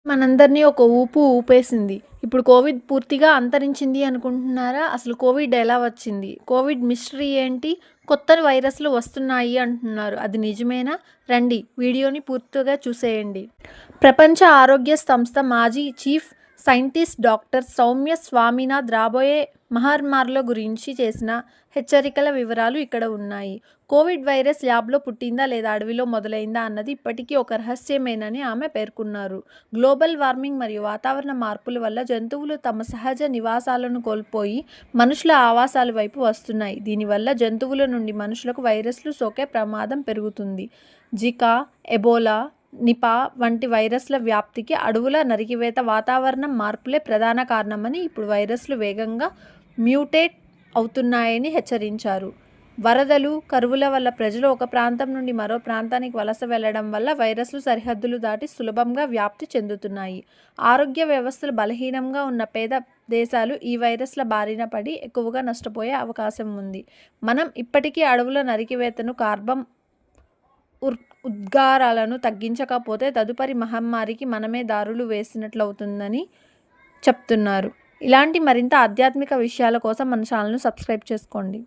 మనందరినీ ఒక ఊపు ఊపేసింది. ఇప్పుడు కోవిడ్ పూర్తిగా అంతరించింది అనుకుంటున్నారా? అసలు కోవిడ్ ఎలా వచ్చింది? కోవిడ్ మిస్టరీ ఏంటి? కొత్త వైరస్‌లు వస్తున్నాయి అంటున్నారు. అది నిజమేనా? రండి వీడియోని పూర్తిగా చూసేయండి. ప్రపంచ ఆరోగ్య సంస్థ మాజీ chief scientist doctor Soumya Swaminathan రాబోయే మహమ్మారుల గురించి చేసిన హెచ్చరికల వివరాలు ఇక్కడ ఉన్నాయి. కోవిడ్ వైరస్ ల్యాబ్‌లో పుట్టిందా లేదా అడవిలో మొదలైందా అన్నది ఇప్పటికీ ఒక రహస్యమేనని ఆమె పేర్కొన్నారు. గ్లోబల్ వార్మింగ్ మరియు వాతావరణ మార్పుల వల్ల జంతువులు తమ సహజ నివాసాలను కోల్పోయి మనుషుల ఆవాసాల వైపు వస్తున్నాయి. దీనివల్ల జంతువుల నుండి మనుషులకు వైరస్లు సోకే ప్రమాదం పెరుగుతుంది. జికా, ఎబోలా, నిపా వంటి వైరస్ల వ్యాప్తికి అడవుల నరికివేత, వాతావరణ మార్పులే ప్రధాన కారణమని, ఇప్పుడు వైరస్లు వేగంగా మ్యూటేట్ అవుతున్నాయని హెచ్చరించారు. వరదలు, కరువుల వల్ల ప్రజలు ఒక ప్రాంతం నుండి మరో ప్రాంతానికి వలస వెళ్లడం వల్ల వైరస్లు సరిహద్దులు దాటి సులభంగా వ్యాప్తి చెందుతున్నాయి. ఆరోగ్య వ్యవస్థలు బలహీనంగా ఉన్న పేద దేశాలు ఈ వైరస్ల బారిన పడి ఎక్కువగా నష్టపోయే అవకాశం ఉంది. మనం ఇప్పటికీ అడవుల నరికివేతను, కార్బన్ ఉద్గారాలను తగ్గించకపోతే తదుపరి మహమ్మారికి మనమే దారులు వేసినట్లవుతుందని చెప్తున్నారు. ఇలాంటి మరింత ఆధ్యాత్మిక విషయాల కోసం మన ఛానల్‌ను సబ్స్క్రైబ్ చేసుకోండి.